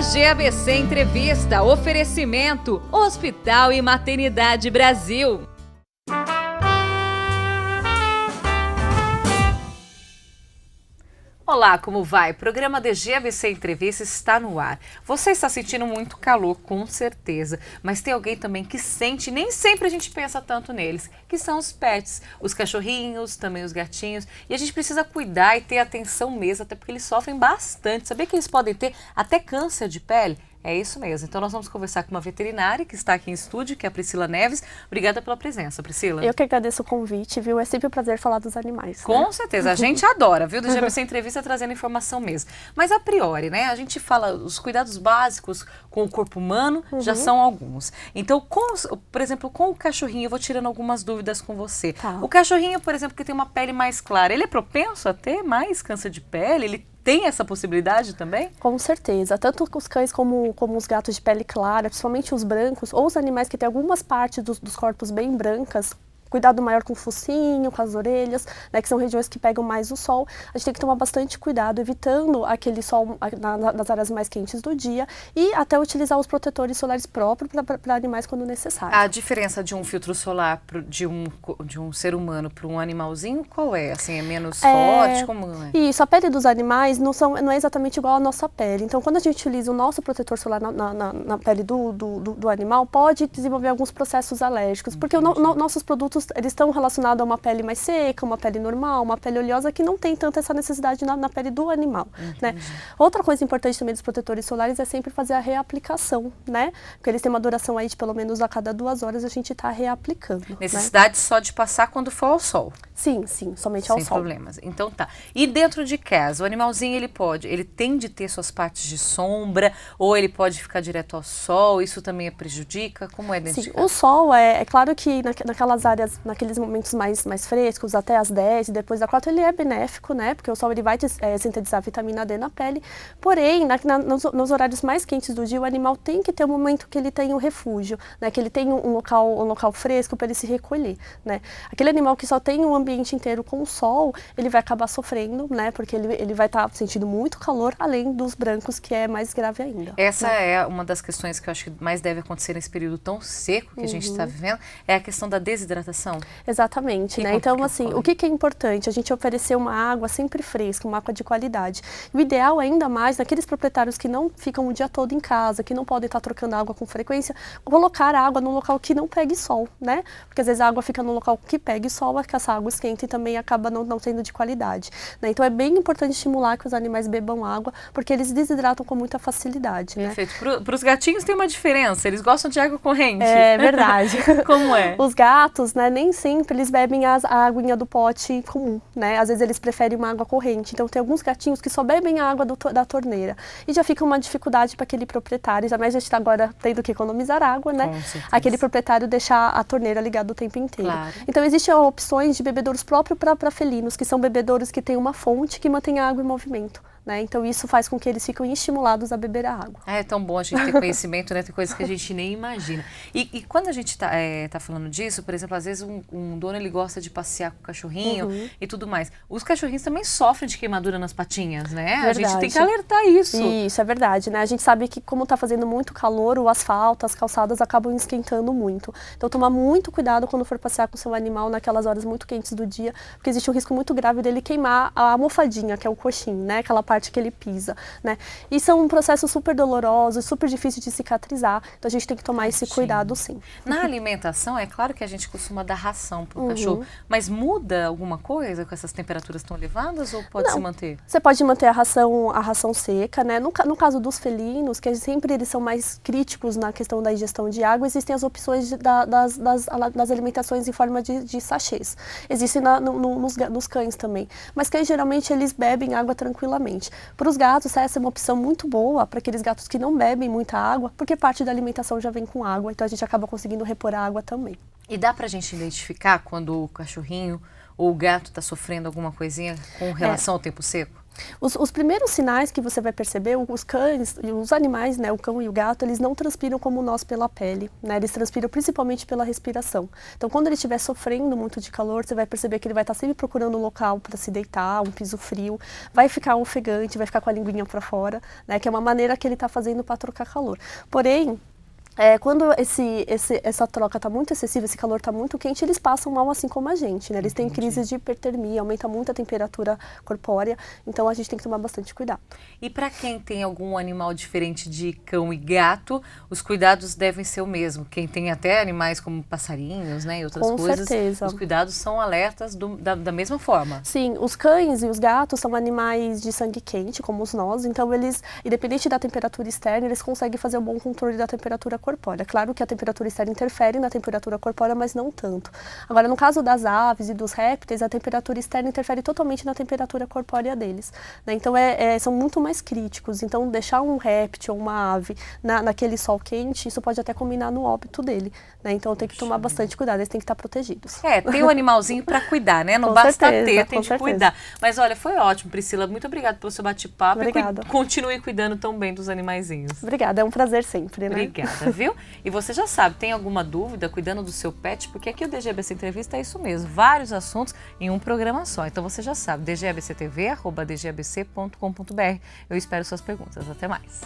DG ABC Entrevista, oferecimento, Hospital e Maternidade Brasil. Olá, como vai? Programa DG ABC Entrevista está no ar. Você está sentindo muito calor, com certeza, mas tem alguém também que sente, nem sempre a gente pensa tanto neles, que são os pets, os cachorrinhos, também os gatinhos, e a gente precisa cuidar e ter atenção mesmo, até porque eles sofrem bastante. Sabia que eles podem ter até câncer de pele? É isso mesmo. Então nós vamos conversar com uma veterinária que está aqui em estúdio, que é a Priscila Neves. Obrigada pela presença, Priscila. Eu que agradeço o convite, viu? É sempre um prazer falar dos animais. Com certeza, a gente adora, viu? Do GBC Entrevista trazendo informação mesmo. Mas a priori, né? A gente fala, os cuidados básicos com o corpo humano já são alguns. Então, por exemplo, com o cachorrinho, eu vou tirando algumas dúvidas com você. Tá. O cachorrinho, por exemplo, que tem uma pele mais clara, ele é propenso a ter mais câncer de pele? Ele tem essa possibilidade também? Com certeza. Tanto os cães como os gatos de pele clara, principalmente os brancos, ou os animais que têm algumas partes dos corpos bem brancas, cuidado maior com o focinho, com as orelhas, né, que são regiões que pegam mais o sol. A gente tem que tomar bastante cuidado, evitando aquele sol nas áreas mais quentes do dia e até utilizar os protetores solares próprios para animais quando necessário. A diferença de um filtro solar de um ser humano para um animalzinho, qual é? Assim, é menos forte? Como é? Isso, a pele dos animais não é exatamente igual à nossa pele. Então, quando a gente utiliza o nosso protetor solar na pele do animal, pode desenvolver alguns processos alérgicos, porque nossos produtos eles estão relacionados a uma pele mais seca, uma pele normal, uma pele oleosa, que não tem tanta essa necessidade na pele do animal, né? Outra coisa importante também dos protetores solares é sempre fazer a reaplicação, né? Porque eles têm uma duração aí de pelo menos a cada 2 horas a gente está reaplicando. Necessidade, né? Só de passar quando for ao sol? Sim, somente ao sol. Sem problemas. Então tá. E dentro de casa, o animalzinho ele tem de ter suas partes de sombra, ou ele pode ficar direto ao sol, isso também prejudica? Como é dentro de casa? O sol, é claro que naquelas áreas, naqueles momentos mais frescos, até as 10 e depois da 4, ele é benéfico, né? Porque o sol ele vai sintetizar a vitamina D na pele. Porém, nos horários mais quentes do dia, o animal tem que ter um momento que ele tem um refúgio, né? Que ele tem um local fresco para ele se recolher, né? Aquele animal que só tem um ambiente inteiro com o sol, ele vai acabar sofrendo, né? Porque ele vai estar sentindo muito calor, além dos brancos, que é mais grave ainda. Essa é uma das questões que eu acho que mais deve acontecer nesse período tão seco que a gente está vivendo, é a questão da desidratação. Exatamente, né? Então, assim, o que é importante? A gente oferecer uma água sempre fresca, uma água de qualidade. O ideal, ainda mais, naqueles proprietários que não ficam o dia todo em casa, que não podem estar trocando água com frequência, colocar a água num local que não pegue sol, né? Porque às vezes a água fica num local que pegue sol, que essa água esquenta e também acaba não sendo de qualidade, né? Então, é bem importante estimular que os animais bebam água, porque eles desidratam com muita facilidade, né? Perfeito. Para os gatinhos tem uma diferença, eles gostam de água corrente. É verdade. Como é? Os gatos, né, nem sempre eles bebem a aguinha do pote comum, né? Às vezes eles preferem uma água corrente. Então tem alguns gatinhos que só bebem a água da torneira. E já fica uma dificuldade para aquele proprietário, já mais a gente está agora tendo que economizar água, né? Aquele proprietário deixar a torneira ligada o tempo inteiro. Claro. Então existem opções de bebedouros próprios para felinos, que são bebedouros que têm uma fonte que mantém a água em movimento. Né? Então isso faz com que eles fiquem estimulados a beber a água. É tão bom a gente ter conhecimento, né? Tem coisas que a gente nem imagina. E quando a gente tá falando disso, por exemplo, às vezes um dono ele gosta de passear com o cachorrinho e tudo mais. Os cachorrinhos também sofrem de queimadura nas patinhas, né? Verdade. A gente tem que alertar isso. Isso, é verdade, né? A gente sabe que como está fazendo muito calor, o asfalto, as calçadas acabam esquentando muito. Então tomar muito cuidado quando for passear com o seu animal naquelas horas muito quentes do dia, porque existe um risco muito grave dele queimar a almofadinha, que é o coxim, né? Aquela parte que ele pisa, né? E são processos super dolorosos, super difíceis de cicatrizar, então a gente tem que tomar esse cuidado sim. Na alimentação, é claro que a gente costuma dar ração para o cachorro, mas muda alguma coisa com essas temperaturas tão elevadas ou pode se manter? Você pode manter a ração seca, né? No caso dos felinos, que sempre eles são mais críticos na questão da ingestão de água, existem as opções das alimentações em forma de sachês. Existem nos cães também, mas cães geralmente eles bebem água tranquilamente. Para os gatos, essa é uma opção muito boa para aqueles gatos que não bebem muita água, porque parte da alimentação já vem com água, então a gente acaba conseguindo repor a água também. E dá para a gente identificar quando o cachorrinho ou o gato está sofrendo alguma coisinha com relação ao tempo seco? Os primeiros sinais que você vai perceber, os cães, os animais, né, o cão e o gato, eles não transpiram como nós pela pele, né, eles transpiram principalmente pela respiração. Então, quando ele estiver sofrendo muito de calor, você vai perceber que ele vai estar sempre procurando um local para se deitar, um piso frio, vai ficar ofegante, vai ficar com a linguinha para fora, né, que é uma maneira que ele está fazendo para trocar calor. Porém, quando essa troca está muito excessiva, esse calor está muito quente, eles passam mal assim como a gente, né? Eles têm crises de hipertermia, aumenta muito a temperatura corpórea, então a gente tem que tomar bastante cuidado. E para quem tem algum animal diferente de cão e gato, os cuidados devem ser o mesmo. Quem tem até animais como passarinhos, né, e outras coisas, certeza. Os cuidados são alertas da mesma forma. Sim, os cães e os gatos são animais de sangue quente, como os nós, então eles, independente da temperatura externa, eles conseguem fazer um bom controle da temperatura corpórea. Claro que a temperatura externa interfere na temperatura corpórea, mas não tanto. Agora, no caso das aves e dos répteis, a temperatura externa interfere totalmente na temperatura corpórea deles, né? Então, são muito mais críticos. Então, deixar um réptil ou uma ave naquele sol quente, isso pode até combinar no óbito dele, né? Então, tem que tomar bastante cuidado, eles têm que estar protegidos. Tem um animalzinho para cuidar, né? Não Com basta certeza, ter, tem com de certeza. cuidar. Mas olha, foi ótimo, Priscila. Muito obrigada pelo seu bate-papo. Obrigada. E continue cuidando tão bem dos animaizinhos. Obrigada, é um prazer sempre, né? Obrigada, viu? E você já sabe, tem alguma dúvida cuidando do seu pet? Porque aqui o DGABC Entrevista é isso mesmo, vários assuntos em um programa só. Então você já sabe, dgabctv@dgabc.com.br. Eu espero suas perguntas. Até mais.